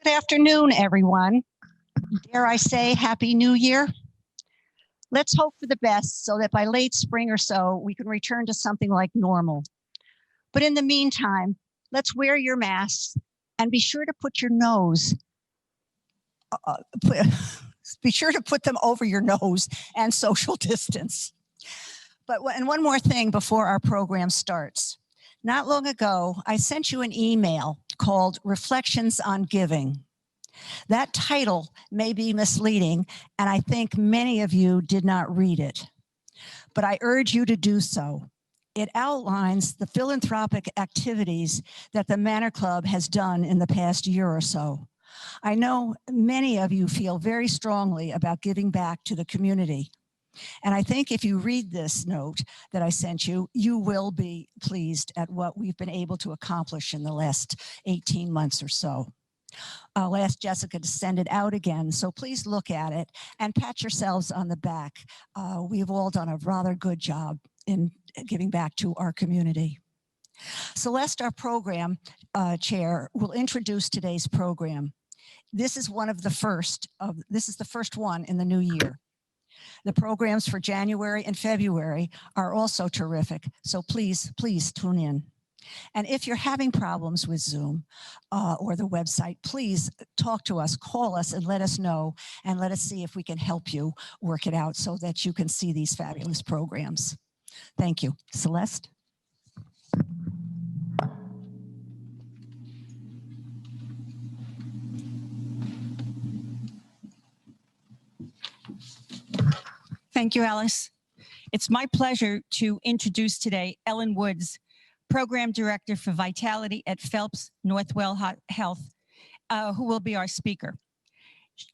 Good afternoon, everyone. Dare I say Happy New Year? Let's hope for the best so that by late spring or so, we can return to something like normal. But in the meantime, let's wear your masks and be sure to put your nose, uh, put, be sure to put them over your nose and social distance. And one more thing before our program starts. Not long ago, I sent you an email called Reflections on Giving. That title may be misleading, and I think many of you did not read it, but I urge you to do so. It outlines the philanthropic activities that the Manor Club has done in the past year or so. I know many of you feel very strongly about giving back to the community. And I think if you read this note that I sent you, you will be pleased at what we've been able to accomplish in the last 18 months or so. I'll ask Jessica to send it out again, so please look at it and pat yourselves on the back. We've all done a rather good job in giving back to our community. Celeste, our program chair, will introduce today's program. This is the first one in the new year. The programs for January and February are also terrific, so please tune in. And if you're having problems with Zoom or the website, please talk to us, call us and let us know, and let us see if we can help you work it out so that you can see these fabulous programs. Thank you. Celeste? Thank you, Alice. It's my pleasure to introduce today Ellen Woods, Program Director for Vitality at Phelps Northwell Health, who will be our speaker.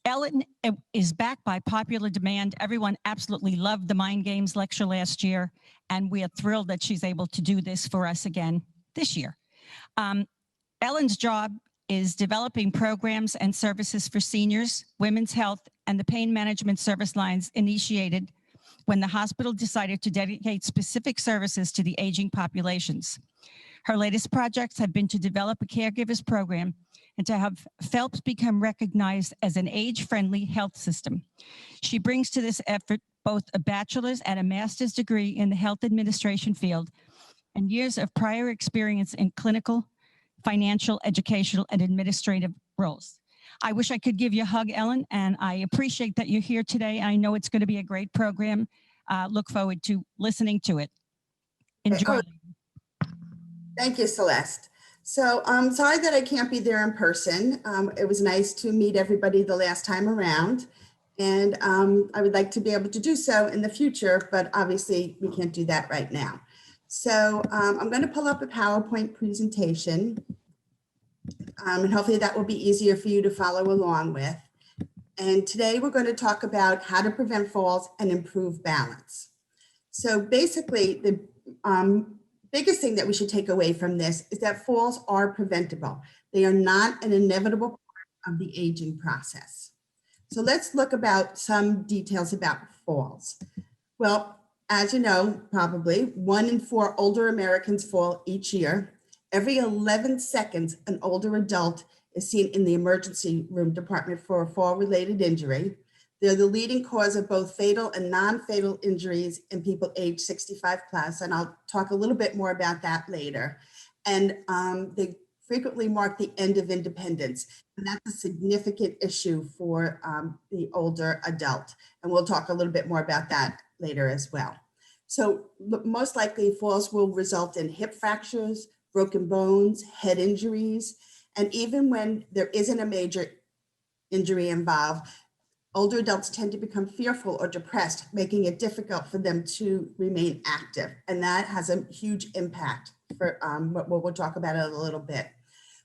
Ellen is back by popular demand. Everyone absolutely loved the Mind Games lecture last year, and we are thrilled that she's able to do this for us again this year. Ellen's job is developing programs and services for seniors, women's health, and the pain management service lines initiated when the hospital decided to dedicate specific services to the aging populations. Her latest projects have been to develop a caregivers program and to have Phelps become recognized as an age-friendly health system. She brings to this effort both a bachelor's and a master's degree in the health administration field and years of prior experience in clinical, financial, educational, and administrative roles. I wish I could give you a hug, Ellen, and I appreciate that you're here today. I know it's going to be a great program. Look forward to listening to it. Enjoy. Thank you, Celeste. So I'm sorry that I can't be there in person. It was nice to meet everybody the last time around, and I would like to be able to do so in the future, but obviously we can't do that right now. So I'm going to pull up a PowerPoint presentation. And hopefully that will be easier for you to follow along with. And today we're going to talk about how to prevent falls and improve balance. So basically the biggest thing that we should take away from this is that falls are preventable. They are not an inevitable part of the aging process. So let's look about some details about falls. Well, as you know, probably 1 in 4 older Americans fall each year. Every 11 seconds, an older adult is seen in the emergency room department for a fall-related injury. They're the leading cause of both fatal and non-fatal injuries in people age 65 plus, and I'll talk a little bit more about that later. And they frequently mark the end of independence, and that's a significant issue for the older adult. And we'll talk a little bit more about that later as well. So most likely falls will result in hip fractures, broken bones, head injuries, and even when there isn't a major injury involved, older adults tend to become fearful or depressed, making it difficult for them to remain active. And that has a huge impact for what we'll talk about in a little bit.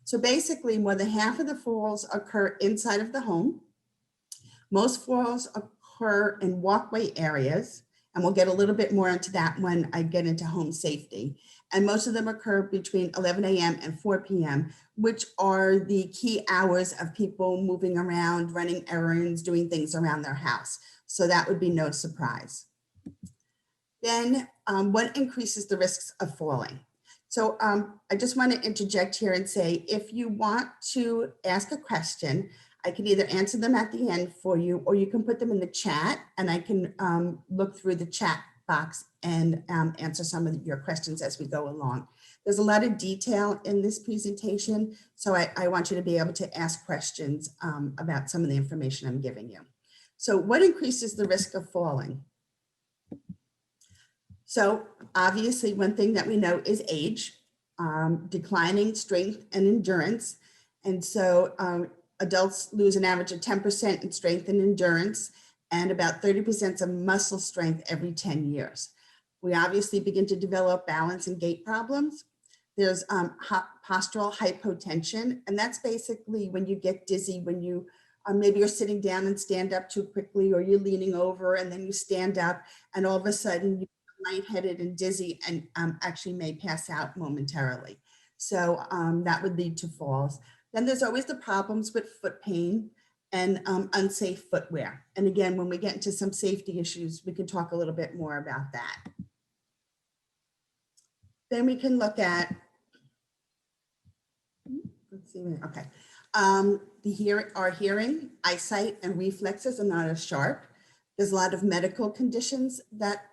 So basically, more than half of the falls occur inside of the home. Most falls occur in walkway areas, and we'll get a little bit more into that when I get into home safety. And most of them occur between 11 a.m. and 4 p.m., which are the key hours of people moving around, running errands, doing things around their house. So that would be no surprise. Then what increases the risks of falling? So I just want to interject here and say, if you want to ask a question, I can either answer them at the end for you, or you can put them in the chat and I can look through the chat box and answer some of your questions as we go along. There's a lot of detail in this presentation, so I want you to be able to ask questions about some of the information I'm giving you. So what increases the risk of falling? So obviously, one thing that we know is age, declining strength and endurance. And so adults lose an average of 10% in strength and endurance and about 30% of muscle strength every 10 years. We obviously begin to develop balance and gait problems. There's postural hypotension, and that's basically when you get dizzy, when you maybe you're sitting down and stand up too quickly, or you're leaning over and then you stand up and all of a sudden you lightheaded and dizzy and actually may pass out momentarily. So that would lead to falls. Then there's always the problems with foot pain and unsafe footwear. And again, when we get into some safety issues, we can talk a little bit more about that. Then we can look at, let's see, okay. Our hearing, eyesight, and reflexes are not as sharp. There's a lot of medical conditions that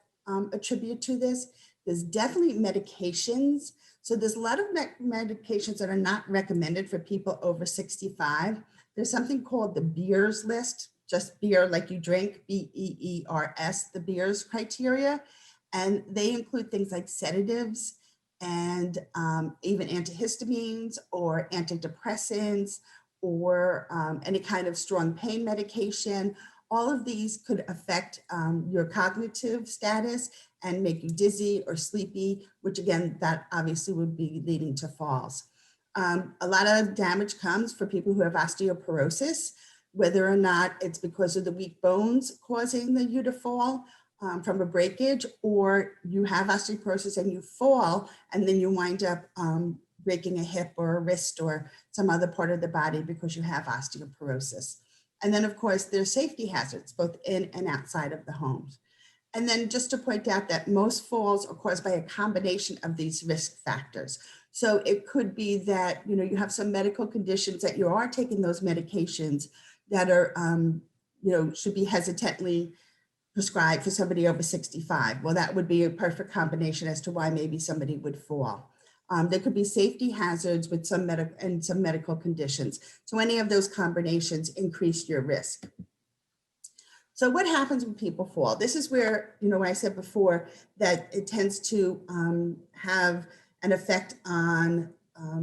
attribute to this. There's definitely medications. So there's a lot of medications that are not recommended for people over 65. There's something called the Beers list, just beer like you drink, BEERS, the Beers criteria. And they include things like sedatives and even antihistamines or antidepressants or any kind of strong pain medication. All of these could affect your cognitive status and make you dizzy or sleepy, which again, that obviously would be leading to falls. A lot of damage comes for people who have osteoporosis, whether or not it's because of the weak bones causing you to fall from a breakage, or you have osteoporosis and you fall and then you wind up breaking a hip or a wrist or some other part of the body because you have osteoporosis. And then, of course, there's safety hazards, both in and outside of the homes. And then just to point out that most falls are caused by a combination of these risk factors. So it could be that, you have some medical conditions that you are taking those medications that are, should be hesitantly prescribed for somebody over 65. Well, that would be a perfect combination as to why maybe somebody would fall. There could be safety hazards with some medical conditions. So any of those combinations increase your risk. So what happens when people fall? This is where, when I said before that it tends to have an effect on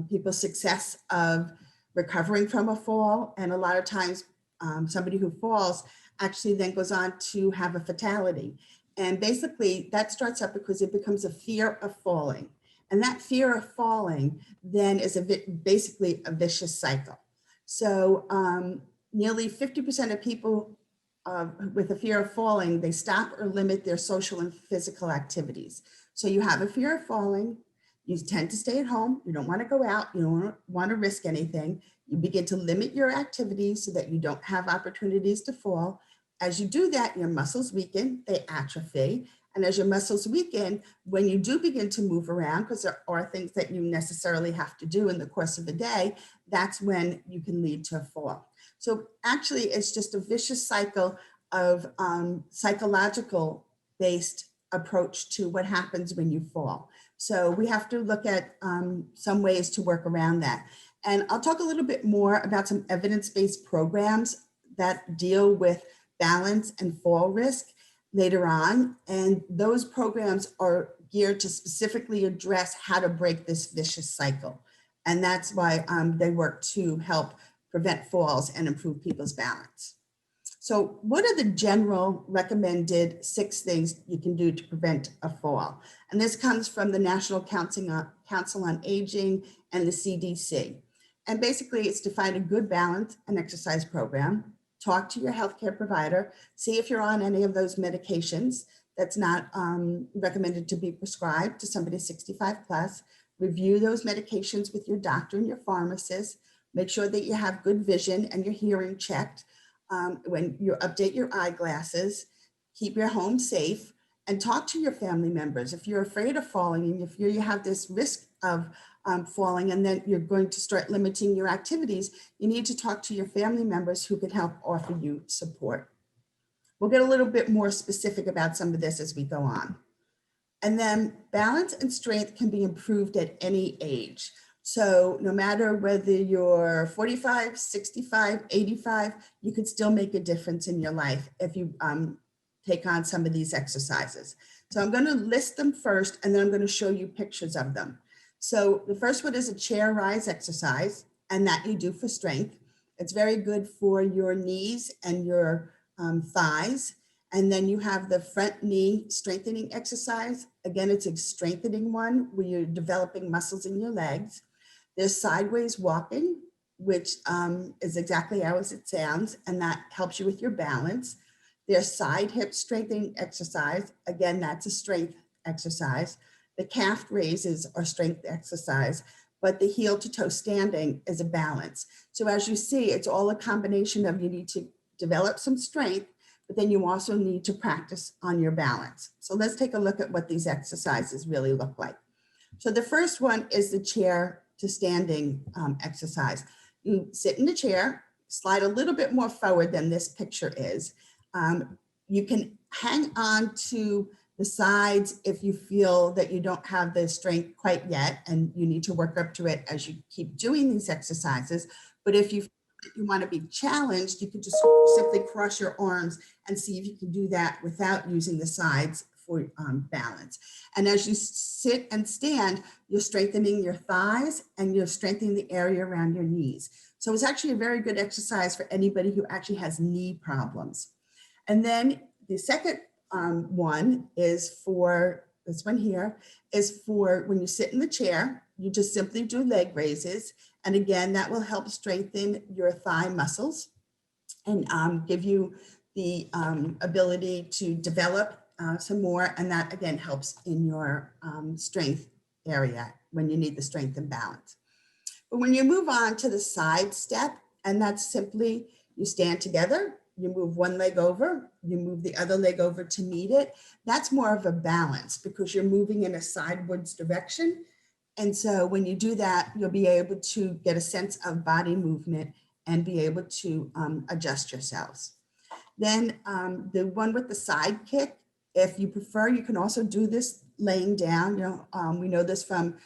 people's success of recovering from a fall. And a lot of times somebody who falls actually then goes on to have a fatality. And basically that starts up because it becomes a fear of falling. And that fear of falling then is basically a vicious cycle. So nearly 50% of people with a fear of falling, they stop or limit their social and physical activities. So you have a fear of falling, you tend to stay at home, you don't want to go out, you don't want to risk anything. You begin to limit your activities so that you don't have opportunities to fall. As you do that, your muscles weaken, they atrophy. And as your muscles weaken, when you do begin to move around, because there are things that you necessarily have to do in the course of the day, that's when you can lead to a fall. So actually, it's just a vicious cycle of psychological based approach to what happens when you fall. So we have to look at some ways to work around that. And I'll talk a little bit more about some evidence-based programs that deal with balance and fall risk later on. And those programs are geared to specifically address how to break this vicious cycle. And that's why they work to help prevent falls and improve people's balance. So what are the general recommended 6 things you can do to prevent a fall? And this comes from the National Council on Aging and the CDC. And basically it's to find a good balance and exercise program, talk to your healthcare provider, see if you're on any of those medications that's not recommended to be prescribed to somebody 65 plus, review those medications with your doctor and your pharmacist, make sure that you have good vision and your hearing checked when you update your eyeglasses, keep your home safe, and talk to your family members. If you're afraid of falling and if you have this risk of falling, and then you're going to start limiting your activities, you need to talk to your family members who can help offer you support. We'll get a little bit more specific about some of this as we go on. And then balance and strength can be improved at any age. So no matter whether you're 45, 65, 85, you could still make a difference in your life if you take on some of these exercises. So I'm going to list them first, and then I'm going to show you pictures of them. So the first one is a chair rise exercise, and that you do for strength. It's very good for your knees and your thighs. And then you have the front knee strengthening exercise. Again, it's a strengthening one where you're developing muscles in your legs. There's sideways walking, which is exactly how it sounds, and that helps you with your balance. There's side hip strengthening exercise. Again, that's a strength exercise. The calf raises are strength exercise, but the heel to toe standing is a balance. So as you see, it's all a combination of you need to develop some strength, but then you also need to practice on your balance. So let's take a look at what these exercises really look like. So the first one is the chair to standing exercise. You sit in the chair, slide a little bit more forward than this picture is. You can hang on to the sides if you feel that you don't have the strength quite yet and you need to work up to it as you keep doing these exercises. But if you want to be challenged, you can just simply cross your arms and see if you can do that without using the sides for balance. And as you sit and stand, you're strengthening your thighs and you're strengthening the area around your knees. So it's actually a very good exercise for anybody who actually has knee problems. And then the second one is for, this one here, is for when you sit in the chair, you just simply do leg raises. And again, that will help strengthen your thigh muscles and give you the ability to develop some more. And that again helps in your strength area when you need the strength and balance. But when you move on to the side step, and that's simply you stand together, you move one leg over, you move the other leg over to meet it. That's more of a balance because you're moving in a sidewards direction. And so when you do that, you'll be able to get a sense of body movement and be able to adjust yourselves. Then the one with the side kick, if you prefer, you can also do this laying down. We know this from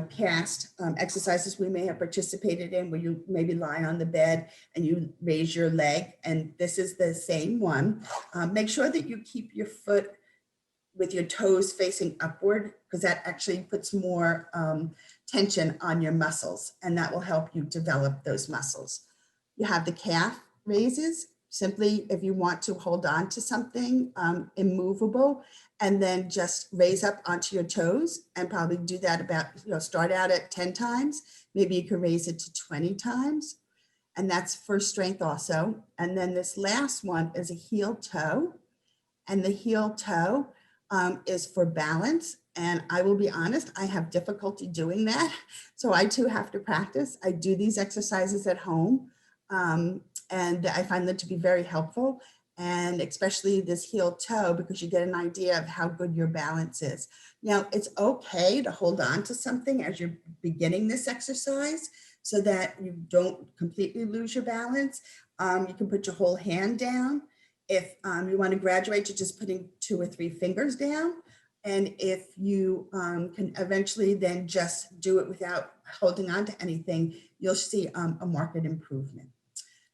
past exercises we may have participated in where you maybe lie on the bed and you raise your leg, and this is the same one. Make sure that you keep your foot with your toes facing upward because that actually puts more tension on your muscles, and that will help you develop those muscles. You have the calf raises. Simply, if you want to hold on to something immovable, and then just raise up onto your toes and probably do that about, start out at 10 times. Maybe you can raise it to 20 times. And that's for strength also. And then this last one is a heel toe. And the heel toe is for balance. And I will be honest, I have difficulty doing that. So I too have to practice. I do these exercises at home. And I find them to be very helpful, and especially this heel toe, because you get an idea of how good your balance is. Now, it's okay to hold on to something as you're beginning this exercise so that you don't completely lose your balance. You can put your whole hand down. If you want to graduate to just putting 2 or 3 fingers down. And if you can eventually then just do it without holding on to anything, you'll see a marked improvement.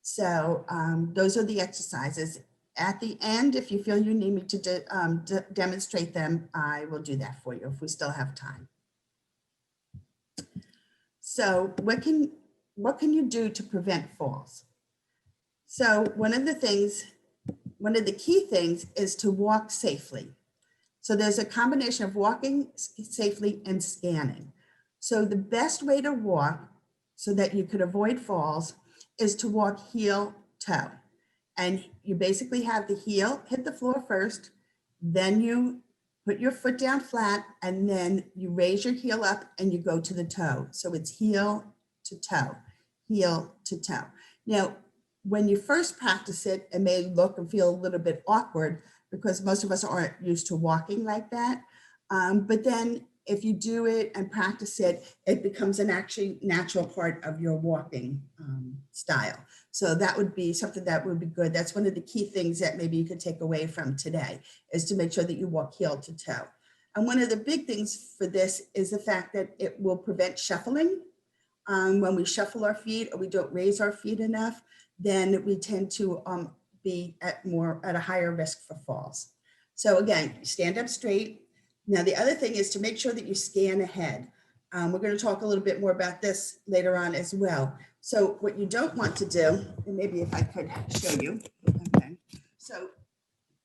So those are the exercises. At the end, if you feel you need me to demonstrate them, I will do that for you if we still have time. So what can you do to prevent falls? So one of the key things is to walk safely. So there's a combination of walking safely and scanning. So the best way to walk so that you could avoid falls is to walk heel toe. And you basically have the heel hit the floor first, then you put your foot down flat, and then you raise your heel up and you go to the toe. So it's heel to toe, heel to toe. Now, when you first practice it, it may look and feel a little bit awkward because most of us aren't used to walking like that. But then if you do it and practice it, it becomes an actually natural part of your walking style. So that would be something that would be good. That's one of the key things that maybe you could take away from today, is to make sure that you walk heel to toe. And one of the big things for this is the fact that it will prevent shuffling. When we shuffle our feet or we don't raise our feet enough, then we tend to be at a higher risk for falls. So again, stand up straight. Now, the other thing is to make sure that you scan ahead. We're going to talk a little bit more about this later on as well. So what you don't want to do, and maybe if I could show you, okay. So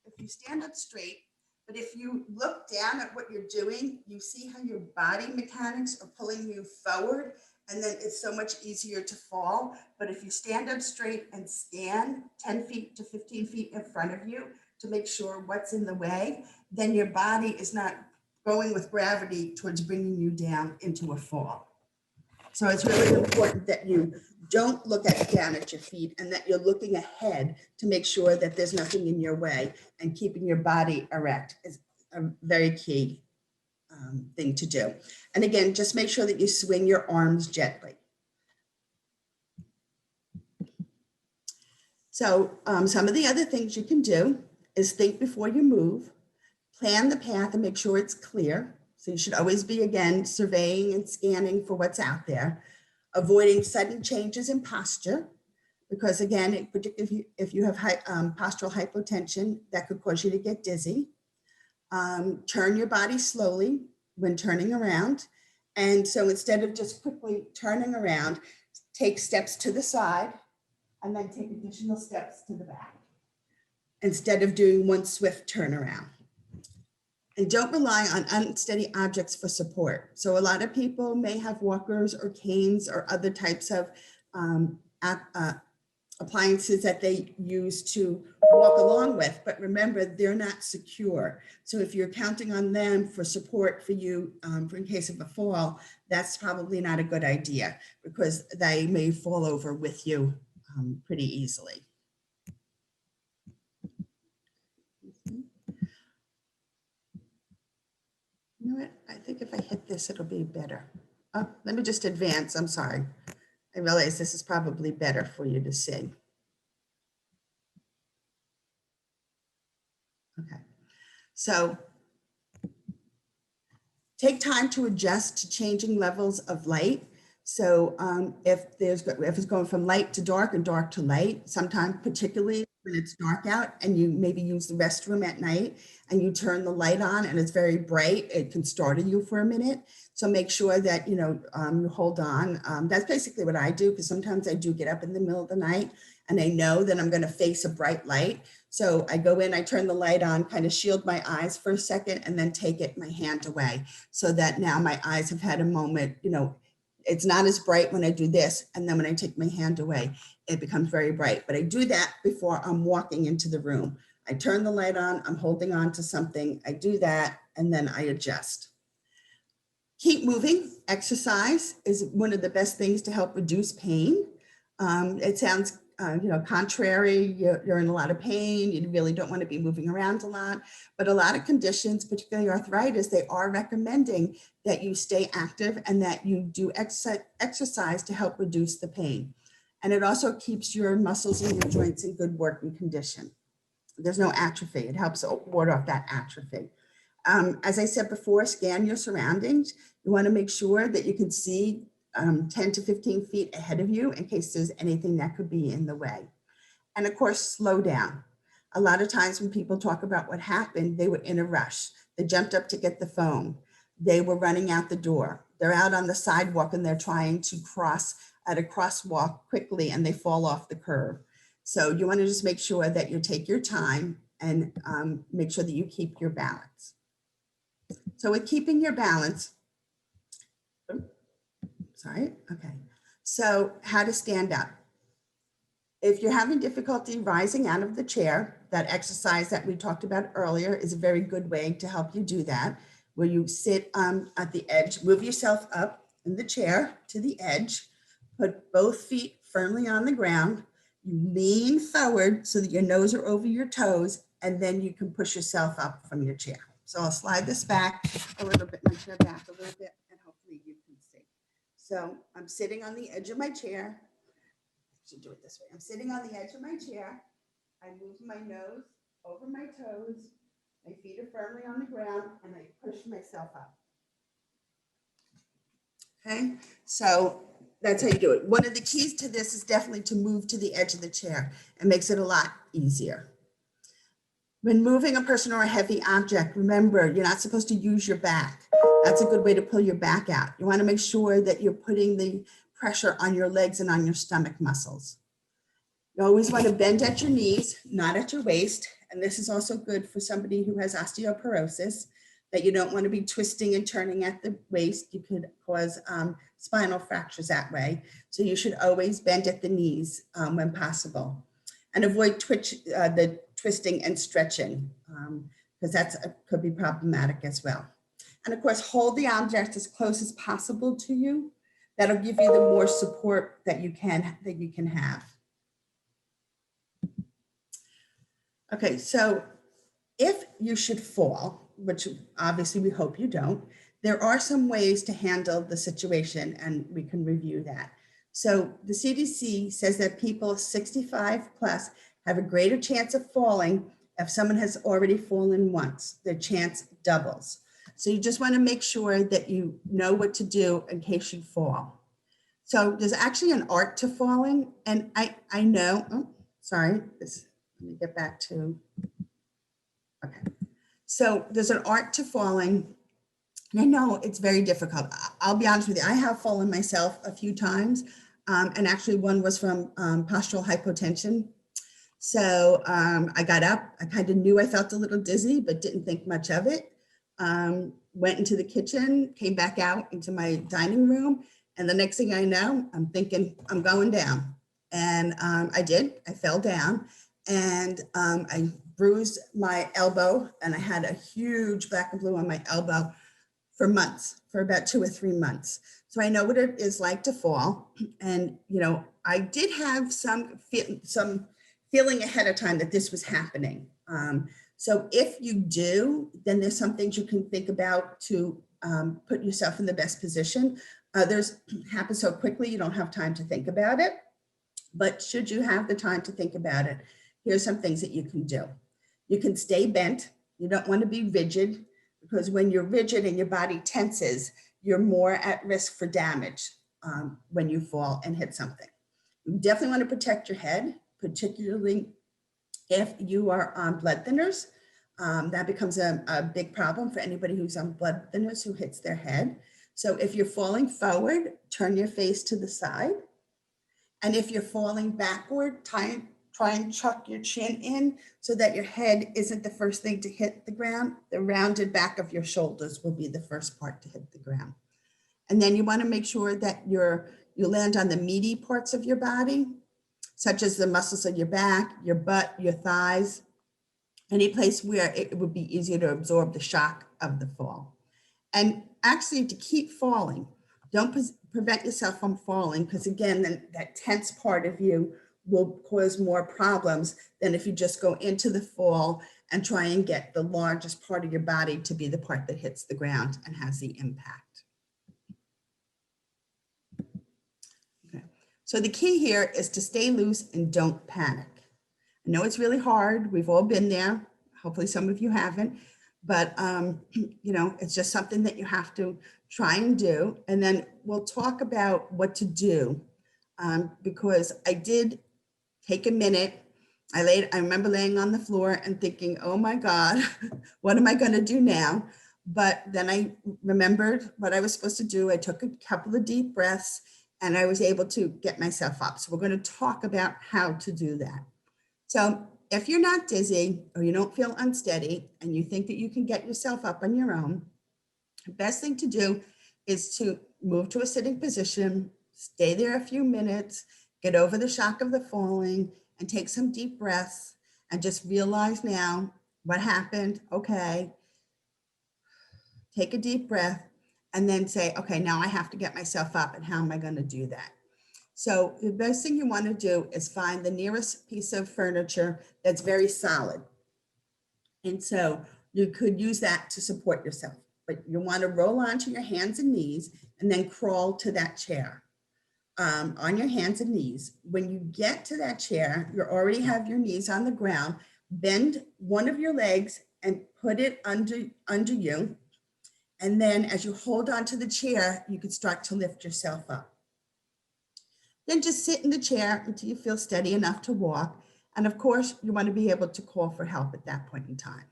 if you stand up straight, but if you look down at what you're doing, you see how your body mechanics are pulling you forward, and then it's so much easier to fall. But if you stand up straight and scan 10 feet to 15 feet in front of you to make sure what's in the way, then your body is not going with gravity towards bringing you down into a fall. So it's really important that you don't look down at your feet and that you're looking ahead to make sure that there's nothing in your way, and keeping your body erect is a very key thing to do. And again, just make sure that you swing your arms gently. So some of the other things you can do is think before you move, plan the path and make sure it's clear. So you should always be, again, surveying and scanning for what's out there, avoiding sudden changes in posture, because again, particularly if you have postural hypotension, that could cause you to get dizzy. Turn your body slowly when turning around. And so instead of just quickly turning around, take steps to the side and then take additional steps to the back, instead of doing one swift turnaround. And don't rely on unsteady objects for support. So a lot of people may have walkers or canes or other types of appliances that they use to walk along with, but remember, they're not secure. So if you're counting on them for support for you for in case of a fall, that's probably not a good idea, because they may fall over with you pretty easily. You know what? I think if I hit this, it'll be better. Oh, let me just advance. I'm sorry. I realize this is probably better for you to see. Okay. So take time to adjust to changing levels of light. So if it's going from light to dark and dark to light, sometimes particularly when it's dark out and you maybe use the restroom at night and you turn the light on and it's very bright, it can startle you for a minute. So make sure that, you hold on. That's basically what I do, because sometimes I do get up in the middle of the night and I know that I'm going to face a bright light. So I go in, I turn the light on, kind of shield my eyes for a second, and then take my hand away, so that now my eyes have had a moment, it's not as bright when I do this. And then when I take my hand away, it becomes very bright. But I do that before I'm walking into the room. I turn the light on, I'm holding on to something, I do that, and then I adjust. Keep moving. Exercise is one of the best things to help reduce pain. It sounds contrary, you're in a lot of pain, you really don't want to be moving around a lot, but a lot of conditions, particularly arthritis, they are recommending that you stay active and that you do exercise to help reduce the pain. And it also keeps your muscles and your joints in good working condition. There's no atrophy. It helps ward off that atrophy. As I said before, scan your surroundings. You want to make sure that you can see 10 to 15 feet ahead of you in case there's anything that could be in the way. And of course, slow down. A lot of times when people talk about what happened, they were in a rush. They jumped up to get the phone. They were running out the door. They're out on the sidewalk and they're trying to cross at a crosswalk quickly and they fall off the curb. So you want to just make sure that you take your time and make sure that you keep your balance. So with keeping your balance, okay. So how to stand up. If you're having difficulty rising out of the chair, that exercise that we talked about earlier is a very good way to help you do that, where you sit at the edge, move yourself up in the chair to the edge, put both feet firmly on the ground, you lean forward so that your nose are over your toes, and then you can push yourself up from your chair. So I'll slide this back a little bit, my chair back a little bit, and hopefully you can see. So I'm sitting on the edge of my chair. I should do it this way. I'm sitting on the edge of my chair. I move my nose over my toes. My feet are firmly on the ground, and I push myself up. Okay, so that's how you do it. One of the keys to this is definitely to move to the edge of the chair. It makes it a lot easier. When moving a person or a heavy object, remember, you're not supposed to use your back. That's a good way to pull your back out. You want to make sure that you're putting the pressure on your legs and on your stomach muscles. You always want to bend at your knees, not at your waist. And this is also good for somebody who has osteoporosis, that you don't want to be twisting and turning at the waist. You could cause spinal fractures that way. So you should always bend at the knees when possible. And avoid the twisting and stretching, because that could be problematic as well. And of course, hold the object as close as possible to you. That'll give you the more support that you can have. Okay, so if you should fall, which obviously we hope you don't, there are some ways to handle the situation, and we can review that. So the CDC says that people 65 plus have a greater chance of falling if someone has already fallen once. Their chance doubles. So you just want to make sure that you know what to do in case you fall. So there's actually an art to falling, and I know, oh, sorry, let me get back to, okay. So there's an art to falling, and I know it's very difficult. I'll be honest with you, I have fallen myself a few times, and actually one was from postural hypotension. So I got up, I kind of knew I felt a little dizzy, but didn't think much of it. Went into the kitchen, came back out into my dining room, and the next thing I know, I'm thinking I'm going down. And I did, I fell down, and I bruised my elbow, and I had a huge black and blue on my elbow for months, for about 2 or 3 months. So I know what it is like to fall. And, you know, I did have some feeling ahead of time that this was happening. So if you do, then there's some things you can think about to put yourself in the best position. Others happen so quickly, you don't have time to think about it. But should you have the time to think about it, here's some things that you can do. You can stay bent. You don't want to be rigid, because when you're rigid and your body tenses, you're more at risk for damage when you fall and hit something. You definitely want to protect your head, particularly if you are on blood thinners. That becomes a big problem for anybody who's on blood thinners who hits their head. So if you're falling forward, turn your face to the side. And if you're falling backward, try and chuck your chin in so that your head isn't the first thing to hit the ground. The rounded back of your shoulders will be the first part to hit the ground. And then you want to make sure that you land on the meaty parts of your body, such as the muscles of your back, your butt, your thighs, any place where it would be easier to absorb the shock of the fall. And actually, to keep falling, don't prevent yourself from falling, because again, that tense part of you will cause more problems than if you just go into the fall and try and get the largest part of your body to be the part that hits the ground and has the impact. Okay. So the key here is to stay loose and don't panic. I know it's really hard. We've all been there. Hopefully some of you haven't, but you know, it's just something that you have to try and do. And then we'll talk about what to do, because I did take a minute. I remember laying on the floor and thinking, oh my God, what am I going to do now? But then I remembered what I was supposed to do. I took a couple of deep breaths and I was able to get myself up. So we're going to talk about how to do that. So if you're not dizzy or you don't feel unsteady and you think that you can get yourself up on your own, the best thing to do is to move to a sitting position, stay there a few minutes, get over the shock of the falling, and take some deep breaths and just realize now what happened. Okay, take a deep breath and then say, okay, now I have to get myself up, and how am I going to do that? So the best thing you want to do is find the nearest piece of furniture that's very solid. And so you could use that to support yourself. But you want to roll onto your hands and knees and then crawl to that chair on your hands and knees. When you get to that chair, you already have your knees on the ground. Bend one of your legs and put it under you. And then as you hold onto the chair, you can start to lift yourself up. Then just sit in the chair until you feel steady enough to walk. And of course, you want to be able to call for help at that point in time.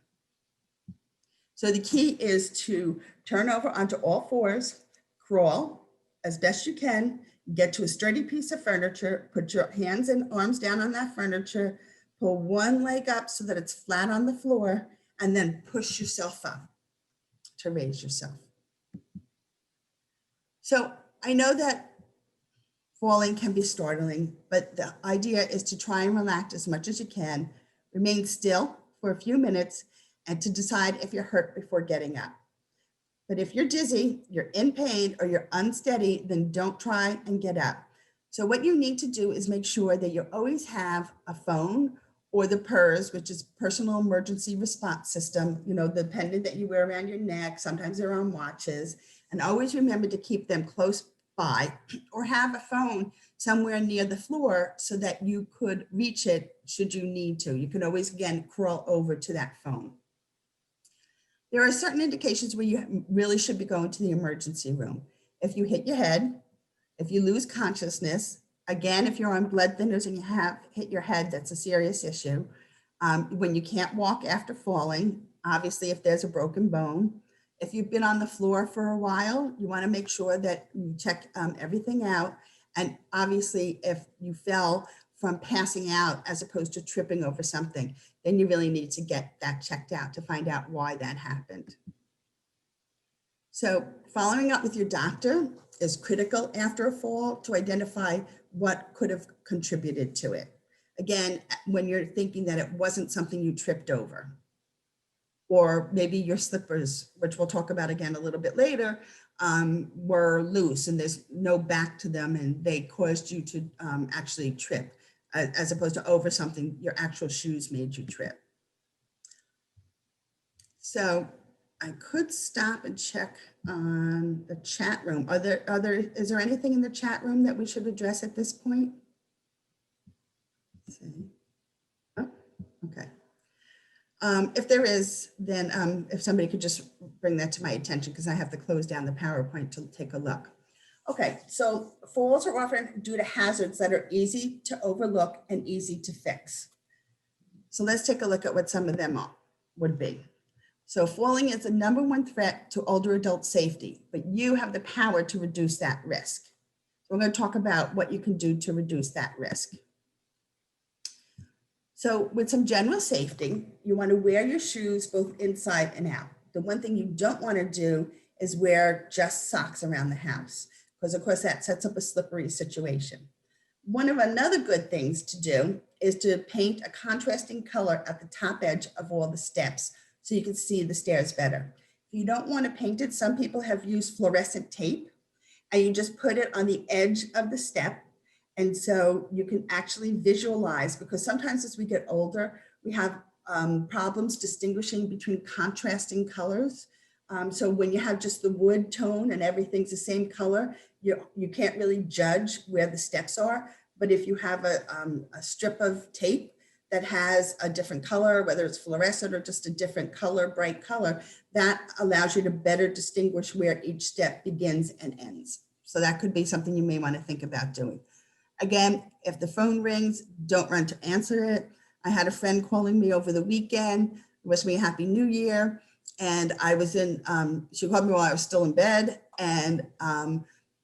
So the key is to turn over onto all fours, crawl as best you can, get to a sturdy piece of furniture, put your hands and arms down on that furniture, pull one leg up so that it's flat on the floor, and then push yourself up to raise yourself. So I know that falling can be startling, but the idea is to try and relax as much as you can, remain still for a few minutes, and to decide if you're hurt before getting up. But if you're dizzy, you're in pain, or you're unsteady, then don't try and get up. So what you need to do is make sure that you always have a phone or the PERS, which is Personal Emergency Response System, you know, the pendant that you wear around your neck. Sometimes they're on watches. And always remember to keep them close by, or have a phone somewhere near the floor so that you could reach it should you need to. You can always, again, crawl over to that phone. There are certain indications where you really should be going to the emergency room. If you hit your head, if you lose consciousness, again, if you're on blood thinners and you have hit your head, that's a serious issue. When you can't walk after falling, obviously if there's a broken bone. If you've been on the floor for a while, you want to make sure that you check everything out. And obviously if you fell from passing out as opposed to tripping over something, then you really need to get that checked out to find out why that happened. So following up with your doctor is critical after a fall to identify what could have contributed to it. Again, when you're thinking that it wasn't something you tripped over, or maybe your slippers, which we'll talk about again a little bit later, were loose and there's no back to them and they caused you to actually trip, as opposed to over something your actual shoes made you trip. So I could stop and check on the chat room. Is there anything in the chat room that we should address at this point? Let's see. Oh, okay. If there is, then if somebody could just bring that to my attention, because I have to close down the PowerPoint to take a look. Okay, so falls are often due to hazards that are easy to overlook and easy to fix. So let's take a look at what some of them would be. So falling is the #1 threat to older adult safety, but you have the power to reduce that risk. So we're going to talk about what you can do to reduce that risk. So with some general safety, you want to wear your shoes both inside and out. The one thing you don't want to do is wear just socks around the house, because of course that sets up a slippery situation. One of another good things to do is to paint a contrasting color at the top edge of all the steps so you can see the stairs better. If you don't want to paint it, some people have used fluorescent tape and you just put it on the edge of the step. And so you can actually visualize, because sometimes as we get older, we have problems distinguishing between contrasting colors. So when you have just the wood tone and everything's the same color, you can't really judge where the steps are. But if you have a strip of tape that has a different color, whether it's fluorescent or just a different color, bright color, that allows you to better distinguish where each step begins and ends. So that could be something you may want to think about doing. Again, if the phone rings, don't run to answer it. I had a friend calling me over the weekend, wish me a happy new year. And I was she called me while I was still in bed. And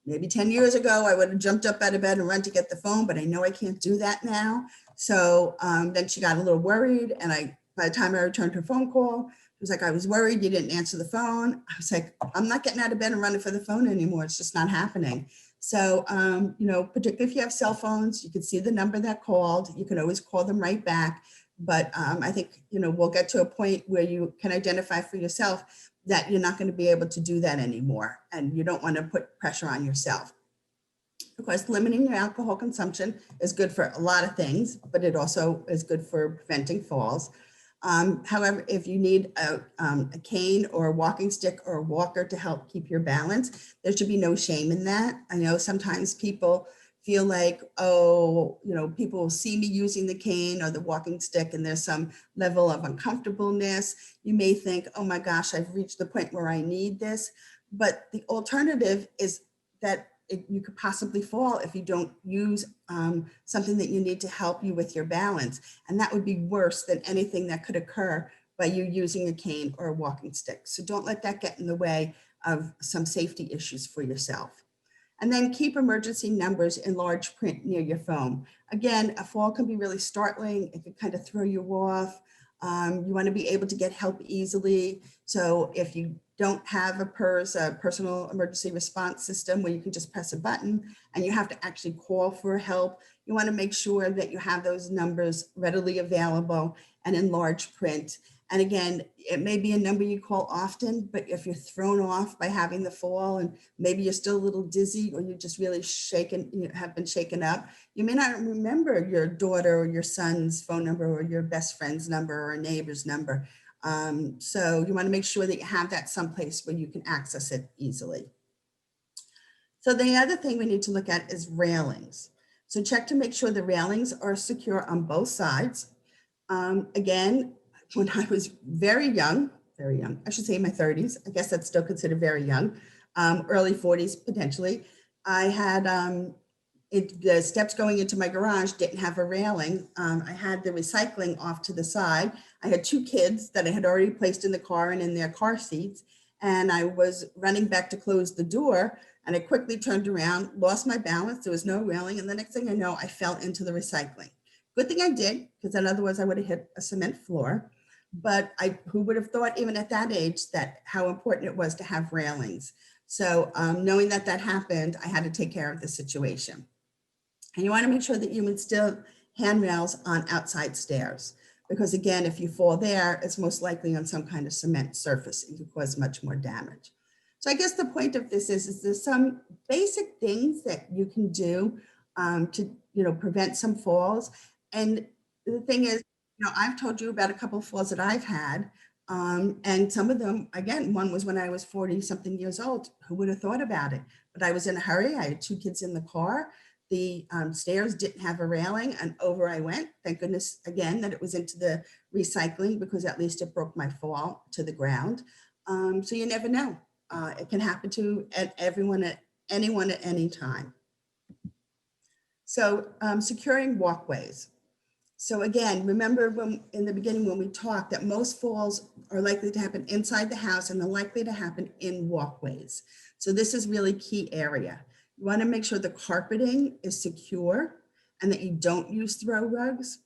maybe 10 years ago, I would have jumped up out of bed and run to get the phone, but I know I can't do that now. So then she got a little worried. And by the time I returned her phone call, it was like, I was worried you didn't answer the phone. I was like, I'm not getting out of bed and running for the phone anymore. It's just not happening. So, particularly if you have cell phones, you can see the number that called. You can always call them right back. But I think, we'll get to a point where you can identify for yourself that you're not going to be able to do that anymore. And you don't want to put pressure on yourself. Of course, limiting your alcohol consumption is good for a lot of things, but it also is good for preventing falls. However, if you need a cane or a walking stick or a walker to help keep your balance, there should be no shame in that. I know sometimes people feel like, oh, people will see me using the cane or the walking stick and there's some level of uncomfortableness. You may think, oh my gosh, I've reached the point where I need this. But the alternative is that you could possibly fall if you don't use something that you need to help you with your balance. And that would be worse than anything that could occur by you using a cane or a walking stick. So don't let that get in the way of some safety issues for yourself. And then keep emergency numbers in large print near your phone. Again, a fall can be really startling. It can kind of throw you off. You want to be able to get help easily. So if you don't have a PERS, a personal emergency response system, where you can just press a button and you have to actually call for help, you want to make sure that you have those numbers readily available and in large print. And again, it may be a number you call often, but if you're thrown off by having the fall and maybe you're still a little dizzy or you're just really shaken, you have been shaken up, you may not remember your daughter or your son's phone number or your best friend's number or a neighbor's number. So you want to make sure that you have that someplace where you can access it easily. So the other thing we need to look at is railings. So check to make sure the railings are secure on both sides. Again, when I was very young, I should say in my 30s, I guess that's still considered very young, early 40s potentially, I had the steps going into my garage didn't have a railing. I had the recycling off to the side. I had 2 kids that I had already placed in the car and in their car seats. And I was running back to close the door and I quickly turned around, lost my balance. There was no railing. And the next thing I know, I fell into the recycling. Good thing I did, because then otherwise I would have hit a cement floor. But who would have thought even at that age that how important it was to have railings. So knowing that that happened, I had to take care of the situation. And you want to make sure that you install handrails on outside stairs, because again, if you fall there, it's most likely on some kind of cement surface and could cause much more damage. So I guess the point of this is there's some basic things that you can do to prevent some falls. And the thing is, I've told you about a couple of falls that I've had. And some of them, again, one was when I was 40 something years old. Who would have thought about it? But I was in a hurry. I had 2 kids in the car. The stairs didn't have a railing and over I went. Thank goodness, again, that it was into the recycling, because at least it broke my fall to the ground. So you never know. It can happen to anyone at any time. So securing walkways. So again, remember in the beginning when we talked that most falls are likely to happen inside the house and they're likely to happen in walkways. So this is really key area. You want to make sure the carpeting is secure and that you don't use throw rugs.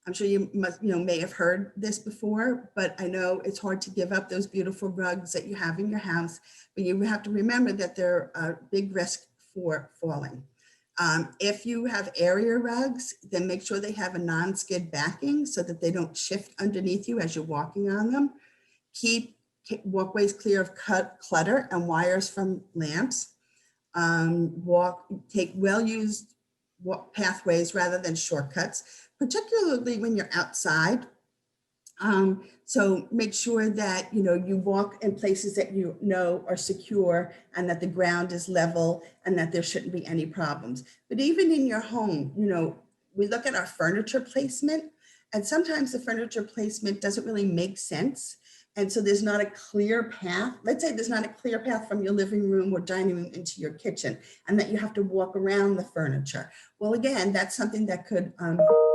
I'm sure you may have heard this before, but I know it's hard to give up those beautiful rugs that you have in your house, but you have to remember that they're a big risk for falling. If you have area rugs, then make sure they have a non-skid backing so that they don't shift underneath you as you're walking on them. Keep walkways clear of clutter and wires from lamps. Take well-used pathways rather than shortcuts, particularly when you're outside. So make sure that you walk in places that are secure and that the ground is level and that there shouldn't be any problems. But even in your home, we look at our furniture placement, and sometimes the furniture placement doesn't really make sense. And so there's not a clear path. Let's say there's not a clear path from your living room or dining room into your kitchen, and that you have to walk around the furniture. Well, again, that's something that could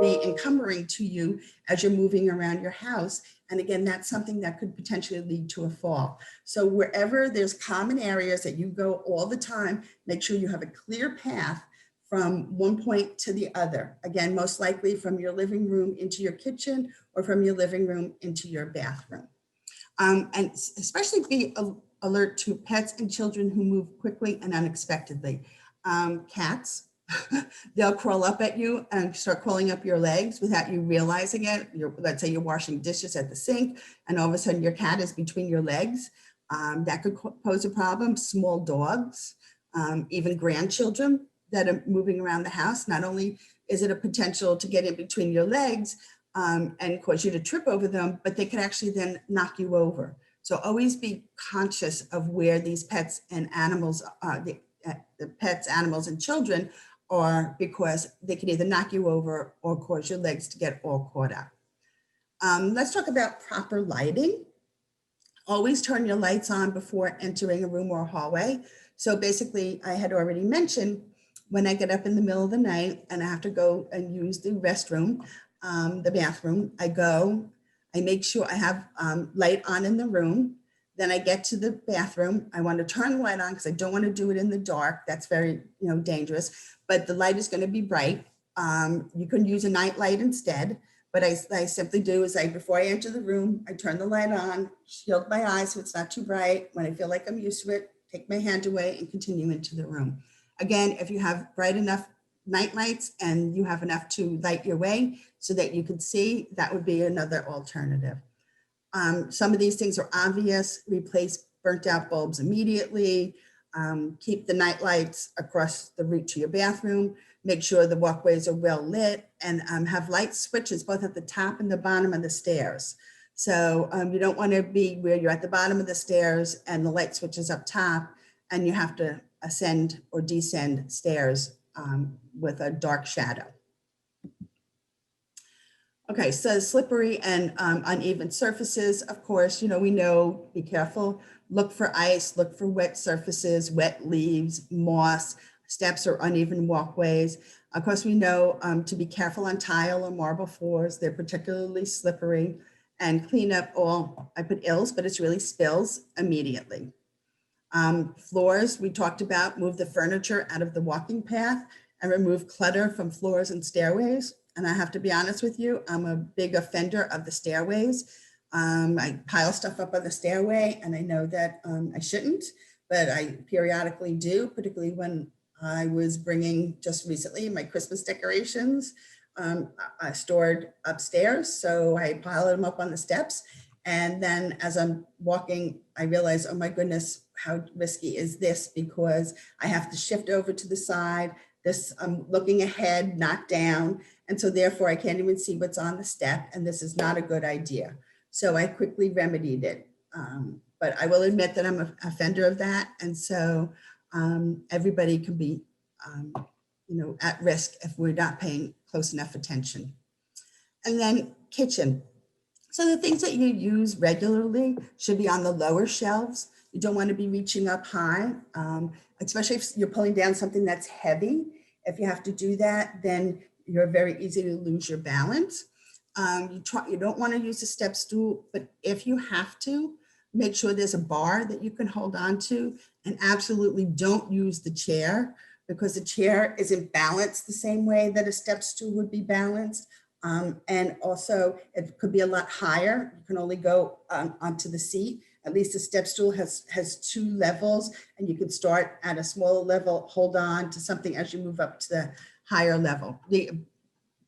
be encumbering to you as you're moving around your house. And again, that's something that could potentially lead to a fall. So wherever there's common areas that you go all the time, make sure you have a clear path from one point to the other. Again, most likely from your living room into your kitchen or from your living room into your bathroom. And especially be alert to pets and children who move quickly and unexpectedly. Cats, they'll crawl up at you and start crawling up your legs without you realizing it. Let's say you're washing dishes at the sink and all of a sudden your cat is between your legs. That could pose a problem. Small dogs, even grandchildren that are moving around the house. Not only is it a potential to get in between your legs, and cause you to trip over them, but they can actually then knock you over. So always be conscious of where these pets and animals, the pets, animals, and children are, because they can either knock you over or cause your legs to get all caught up. Let's talk about proper lighting. Always turn your lights on before entering a room or a hallway. So basically, I had already mentioned, when I get up in the middle of the night and I have to go and use the restroom, the bathroom, I make sure I have light on in the room. Then I get to the bathroom. I want to turn the light on because I don't want to do it in the dark. That's very, dangerous. But the light is going to be bright. You can use a night light instead. But I simply do is before I enter the room, I turn the light on, shield my eyes so it's not too bright. When I feel like I'm used to it, take my hand away and continue into the room. Again, if you have bright enough night lights and you have enough to light your way so that you can see, that would be another alternative. Some of these things are obvious. Replace burnt out bulbs immediately. Keep the night lights across the route to your bathroom. Make sure the walkways are well lit, and have light switches both at the top and the bottom of the stairs. So you don't want to be where you're at the bottom of the stairs and the light switch is up top and you have to ascend or descend stairs with a dark shadow. Okay, so slippery and uneven surfaces, of course, we know, be careful. Look for ice, look for wet surfaces, wet leaves, moss, steps or uneven walkways. Of course, we know to be careful on tile or marble floors. They're particularly slippery. And clean up all, I put ills, but it's really spills immediately. Floors, we talked about, move the furniture out of the walking path and remove clutter from floors and stairways. And I have to be honest with you, I'm a big offender of the stairways. I pile stuff up on the stairway and I know that I shouldn't, but I periodically do, particularly when I was bringing just recently my Christmas decorations. I stored upstairs, so I piled them up on the steps. And then as I'm walking, I realized, oh my goodness, how risky is this? Because I have to shift over to the side. I'm looking ahead, not down. And so therefore I can't even see what's on the step. And this is not a good idea. So I quickly remedied it. But I will admit that I'm an offender of that. And so everybody can be, at risk if we're not paying close enough attention. And then kitchen. So the things that you use regularly should be on the lower shelves. You don't want to be reaching up high, especially if you're pulling down something that's heavy. If you have to do that, then you're very easy to lose your balance. You don't want to use a step stool, but if you have to, make sure there's a bar that you can hold on to, and absolutely don't use the chair, because the chair isn't balanced the same way that a step stool would be balanced. And also it could be a lot higher. You can only go onto the seat. At least a step stool has 2 levels, and you can start at a smaller level, hold on to something as you move up to the higher level. The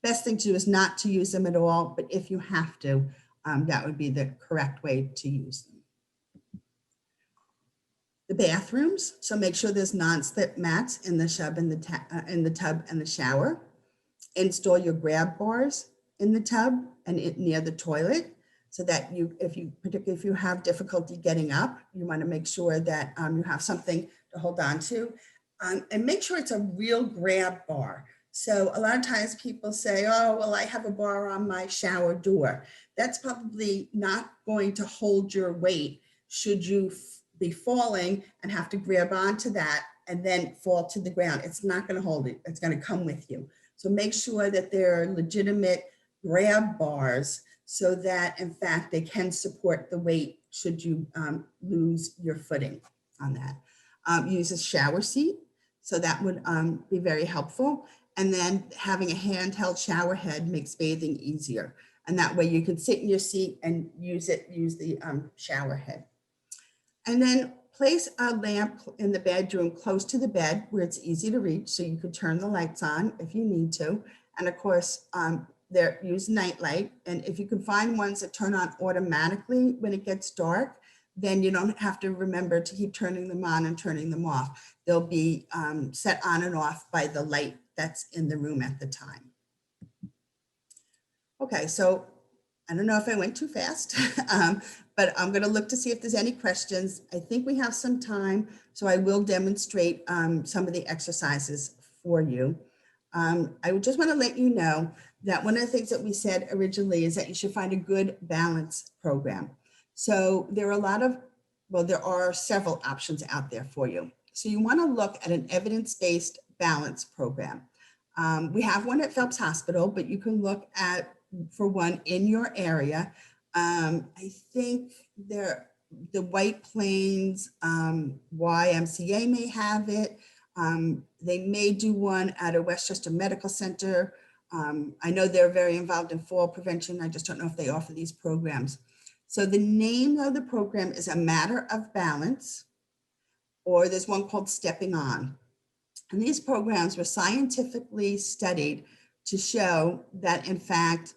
best thing to do is not to use them at all, but if you have to, that would be the correct way to use them. The bathrooms, so make sure there's non-slip mats in the tub and the shower. Install your grab bars in the tub and near the toilet, so that particularly if you have difficulty getting up, you want to make sure that you have something to hold on to, and make sure it's a real grab bar. So a lot of times people say, oh, well, I have a bar on my shower door. That's probably not going to hold your weight should you be falling and have to grab onto that and then fall to the ground. It's not going to hold it. It's going to come with you. So make sure that there are legitimate grab bars so that, in fact, they can support the weight should you lose your footing on that. Use a shower seat. So that would be very helpful. And then having a handheld shower head makes bathing easier. And that way you can sit in your seat and use the shower head. And then place a lamp in the bedroom close to the bed where it's easy to reach, so you could turn the lights on if you need to. And of course, use night light. And if you can find ones that turn on automatically when it gets dark, then you don't have to remember to keep turning them on and turning them off. They'll be set on and off by the light that's in the room at the time. Okay, so I don't know if I went too fast, but I'm going to look to see if there's any questions. I think we have some time, so I will demonstrate some of the exercises for you. I would just want to let you know that one of the things that we said originally is that you should find a good balance program. So there are a lot of, well, there are several options out there for you. So you want to look at an evidence-based balance program. We have one at Phelps Hospital, but you can look for one in your area. I think the White Plains YMCA may have it. They may do one at a Westchester Medical Center. I know they're very involved in fall prevention. I just don't know if they offer these programs. So the name of the program is A Matter of Balance, or there's one called Stepping On. And these programs were scientifically studied to show that, in fact,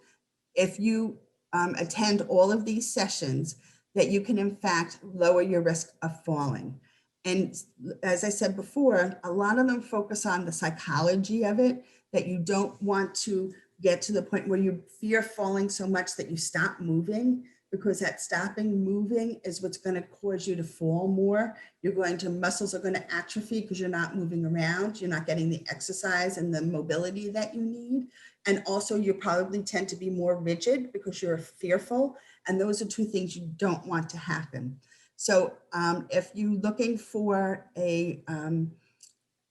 if you attend all of these sessions, that you can, in fact, lower your risk of falling. And as I said before, a lot of them focus on the psychology of it, that you don't want to get to the point where you fear falling so much that you stop moving, because that stopping moving is what's going to cause you to fall more. Muscles are going to atrophy because you're not moving around. You're not getting the exercise and the mobility that you need. And also you probably tend to be more rigid because you're fearful. And those are two things you don't want to happen. So if you're looking for a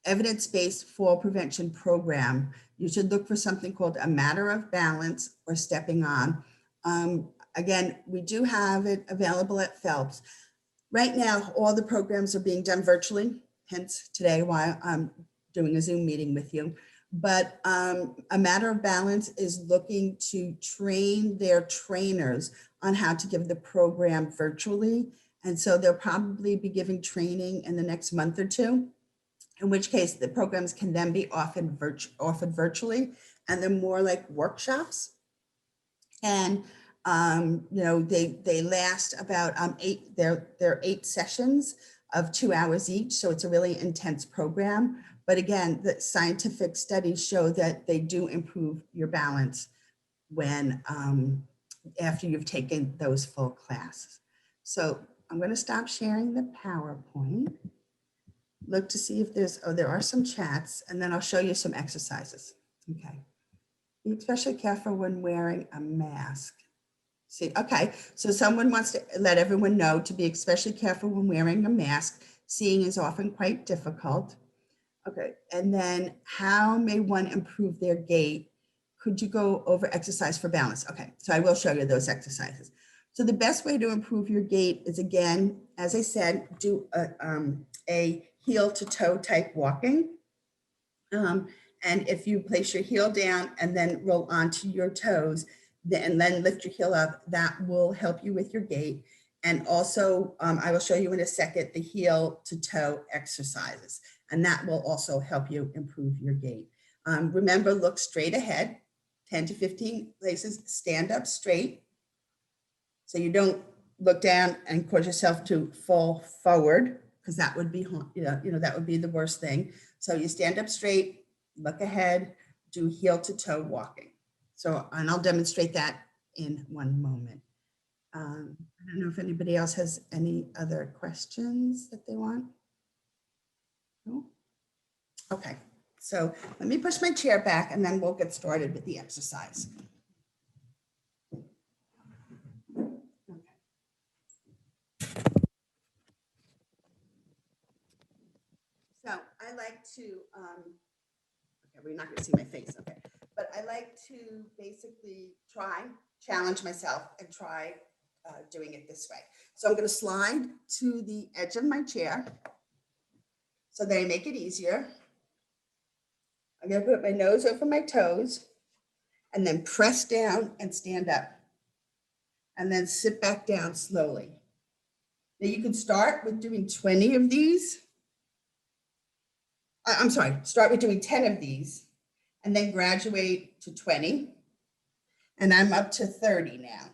evidence-based fall prevention program, you should look for something called A Matter of Balance or Stepping On. Again, we do have it available at Phelps. Right now, all the programs are being done virtually, hence today why I'm doing a Zoom meeting with you. But A Matter of Balance is looking to train their trainers on how to give the program virtually. And so they'll probably be giving training in the next month or two, in which case the programs can then be offered virtually, and they're more like workshops. And they last about they're 8 sessions of 2 hours each. So it's a really intense program. But again, the scientific studies show that they do improve your balance when after you've taken those full classes. So I'm going to stop sharing the PowerPoint. Look to see if there are some chats, and then I'll show you some exercises. Okay. Be especially careful when wearing a mask. See, okay, so someone wants to let everyone know to be especially careful when wearing a mask. Seeing is often quite difficult. Okay, and then how may one improve their gait? Could you go over exercise for balance? Okay, so I will show you those exercises. So the best way to improve your gait is, again, as I said, do a heel to toe type walking. And if you place your heel down and then roll onto your toes, and then lift your heel up, that will help you with your gait. And also, I will show you in a second the heel to toe exercises, and that will also help you improve your gait. Remember, look straight ahead, 10 to 15 places, stand up straight. So you don't look down and cause yourself to fall forward, because that would be, that would be the worst thing. So you stand up straight, look ahead, do heel to toe walking. So, and I'll demonstrate that in one moment. I don't know if anybody else has any other questions that they want. No? Okay, so let me push my chair back and then we'll get started with the exercise. Okay. So I like to, okay, we're not gonna see my face, okay. But I like to basically challenge myself and try doing it this way. So I'm going to slide to the edge of my chair so that I make it easier. I'm going to put my nose over my toes and then press down and stand up. And then sit back down slowly. Now you can start with doing 20 of these. I'm sorry, start with doing 10 of these and then graduate to 20. And I'm up to 30 now.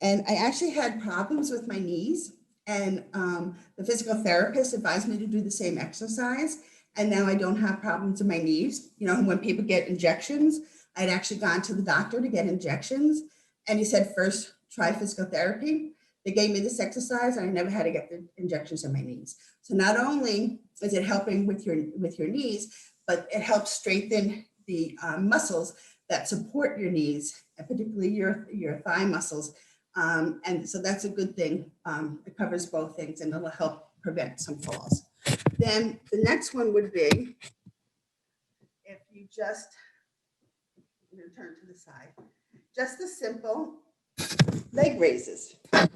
And I actually had problems with my knees, and the physical therapist advised me to do the same exercise. And now I don't have problems in my knees. You know, when people get injections, I'd actually gone to the doctor to get injections, and he said, first, try physical therapy. They gave me this exercise, and I never had to get the injections in my knees. So not only is it helping with your knees, but it helps strengthen the muscles that support your knees, and particularly your thigh muscles. And so that's a good thing. It covers both things, and it'll help prevent some falls. Then the next one would be, if you just, I'm going to turn to the side, just the simple leg raises. I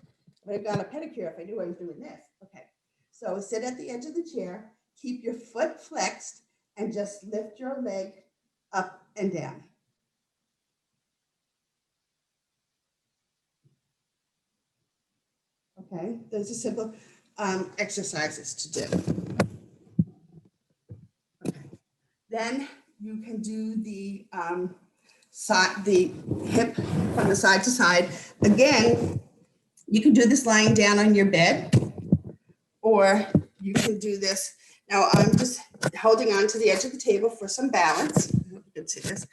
would have got a pedicure if I knew I was doing this. Okay, so sit at the edge of the chair, keep your foot flexed, and just lift your leg up and down. Okay, those are simple exercises to do. Okay, then you can do the hip from the side to side. Again, you can do this lying down on your bed, or you can do this. Now I'm just holding on to the edge of the table for some balance. I hope you can see this.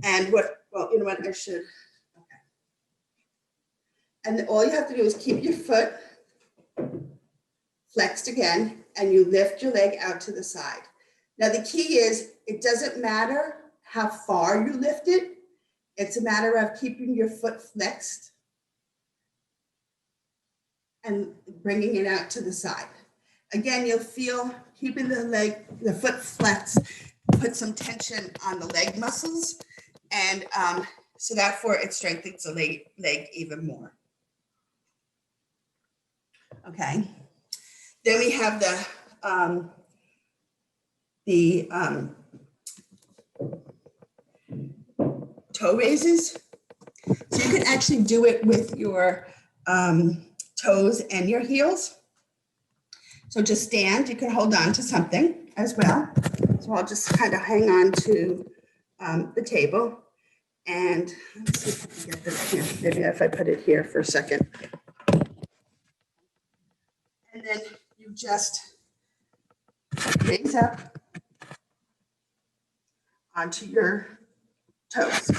And well, you know what, I should. Okay. And all you have to do is keep your foot flexed again, and you lift your leg out to the side. Now the key is, it doesn't matter how far you lift it. It's a matter of keeping your foot flexed and bringing it out to the side. Again, you'll feel keeping the foot flexed, put some tension on the leg muscles, and so therefore it strengthens the leg even more. Okay. Then we have the toe raises. So you can actually do it with your toes and your heels. So just stand, you can hold on to something as well. So I'll just kind of hang on to the table, and let's see if I can get this here. Maybe if I put it here for a second. And then you just raise up onto your toes.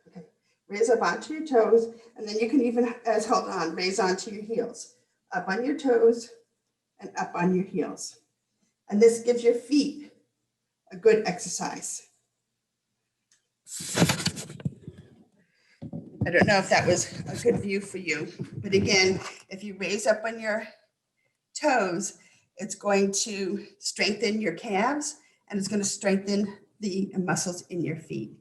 Okay. Raise up onto your toes, and then you can even, hold on, raise onto your heels. Up on your toes and up on your heels. And this gives your feet a good exercise. I don't know if that was a good view for you, but again, if you raise up on your toes, it's going to strengthen your calves, and it's going to strengthen the muscles in your feet.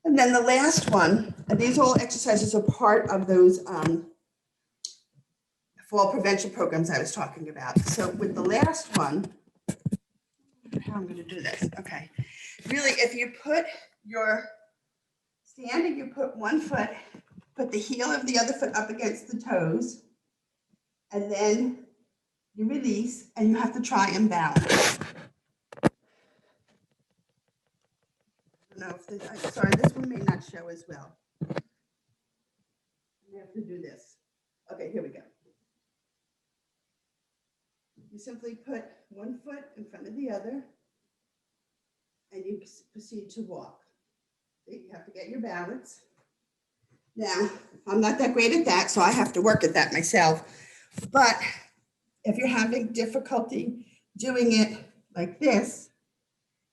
And then the last one, and these all exercises are part of those fall prevention programs I was talking about. So with the last one, how I'm going to do this. Okay. Really, if you put your standing, you put one foot, put the heel of the other foot up against the toes, and then you release, and you have to try and balance. I don't know if this, I'm sorry, this one may not show as well. You have to do this. Okay, here we go. You simply put one foot in front of the other, and you proceed to walk. So you have to get your balance. Now, I'm not that great at that, so I have to work at that myself. But if you're having difficulty doing it like this,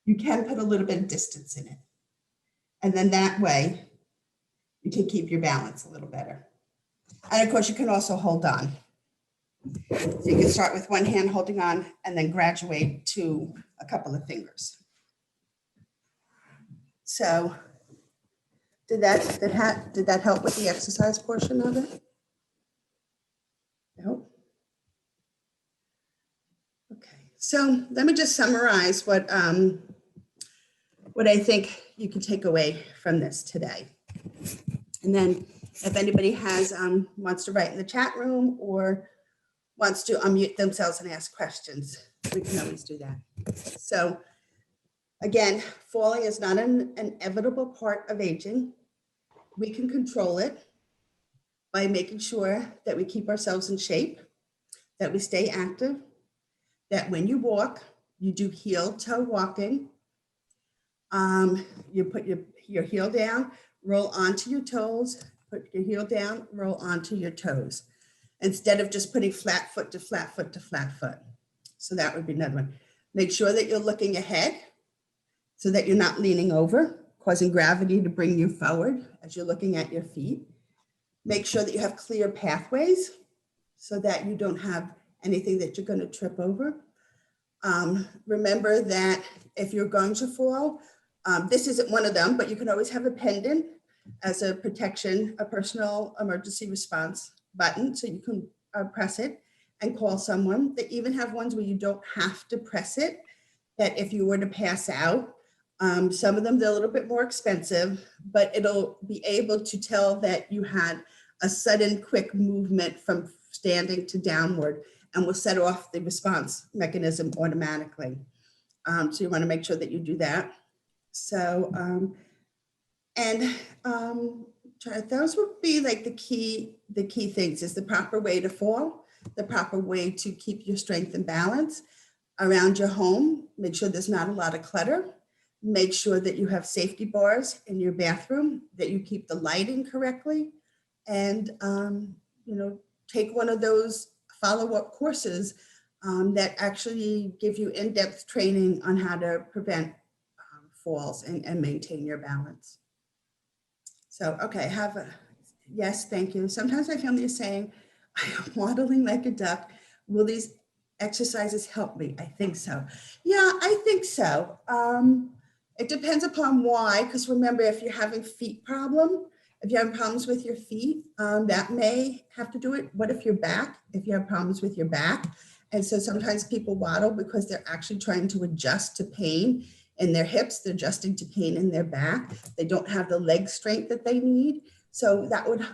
you can put a little bit of distance in it. And then that way, you can keep your balance a little better. And of course, you can also hold on. So you can start with one hand holding on, and then graduate to a couple of fingers. So did that help with the exercise portion of it? No? Okay, so let me just summarize what I think you can take away from this today. And then if anybody has wants to write in the chat room or wants to unmute themselves and ask questions, we can always do that. So again, falling is not an inevitable part of aging. We can control it by making sure that we keep ourselves in shape, that we stay active, that when you walk, you do heel toe walking, You put your heel down, roll onto your toes, put your heel down, roll onto your toes, instead of just putting flat foot to flat foot to flat foot. So that would be another one. Make sure that you're looking ahead so that you're not leaning over, causing gravity to bring you forward as you're looking at your feet. Make sure that you have clear pathways so that you don't have anything that you're going to trip over. Remember that if you're going to fall, this isn't one of them, but you can always have a pendant as a protection, a personal emergency response button. So you can press it and call someone. They even have ones where you don't have to press it, that if you were to pass out, some of them, they're a little bit more expensive, but it'll be able to tell that you had a sudden quick movement from standing to downward and will set off the response mechanism automatically. So you want to make sure that you do that. So, those would be like the key things is the proper way to fall, the proper way to keep your strength and balance around your home. Make sure there's not a lot of clutter. Make sure that you have safety bars in your bathroom, that you keep the lighting correctly, and take one of those follow-up courses that actually give you in-depth training on how to prevent falls and maintain your balance. So, okay, yes, thank you. Sometimes my family is saying, I am waddling like a duck. Will these exercises help me? I think so. Yeah, I think so. It depends upon why, because remember, if you're having feet problem, if you have problems with your feet, that may have to do it. What if your back? If you have problems with your back? And so sometimes people waddle because they're actually trying to adjust to pain in their hips. They're adjusting to pain in their back. They don't have the leg strength that they need. So that would,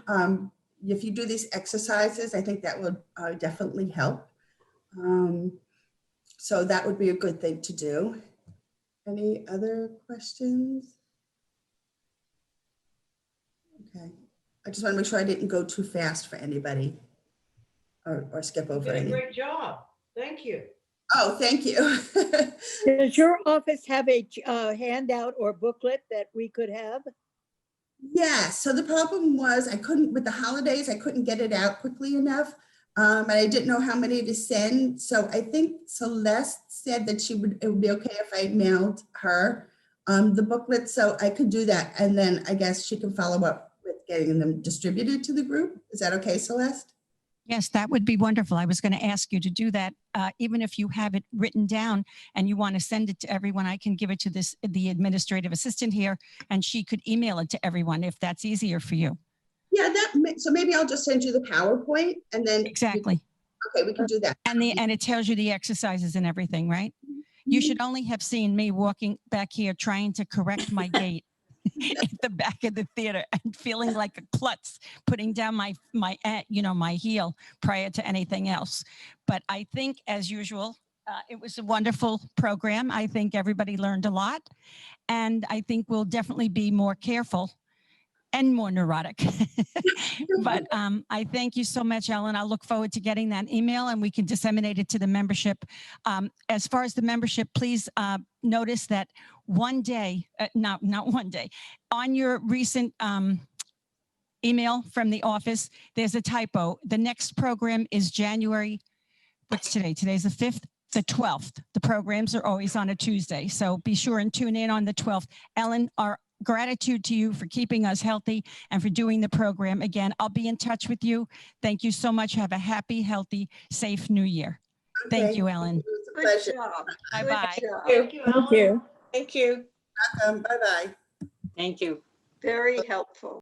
if you do these exercises, I think that would definitely help. So that would be a good thing to do. Any other questions? Okay, I just want to make sure I didn't go too fast for anybody or skip over You did a any. great job. Thank you. Oh, thank you. Does your office have a handout or booklet that we could have? Yeah, so the problem was with the holidays, I couldn't get it out quickly enough. And I didn't know how many to send. So I think Celeste said that it would be okay if I mailed her the booklet, so I could do that. And then I guess she can follow up with getting them distributed to the group. Is that okay, Celeste? Yes, that would be wonderful. I was going to ask you to do that. Even if you have it written down and you want to send it to everyone, I can give it to the administrative assistant here, and she could email it to everyone if that's easier for you. Yeah, so maybe I'll just send you the PowerPoint and then. Exactly. Okay, we can do that. And it tells you the exercises and everything, right? You should only have seen me walking back here trying to correct my gait at the back of the theater and feeling like a klutz, putting down my heel prior to anything else. But I think, as usual, it was a wonderful program. I think everybody learned a lot, and I think we'll definitely be more careful and more neurotic. But I thank you so much, Ellen. I look forward to getting that email and we can disseminate it to the membership. As far as the membership, please notice that one day, not one day, on your recent email from the office, there's a typo. The next program is January, what's today? Today's the 5th. The 12th. The programs are always on a Tuesday. So be sure and tune in on the 12th. Ellen, our gratitude to you for keeping us healthy and for doing the program. Again, I'll be in touch with you. Thank you so much. Have a happy, healthy, safe New Year. Thank Okay. you, Ellen. It was a Good pleasure. job. Bye-bye. Good job. Thank you, Ellen. Thank you. Thank you. Bye-bye. Thank you. Very helpful.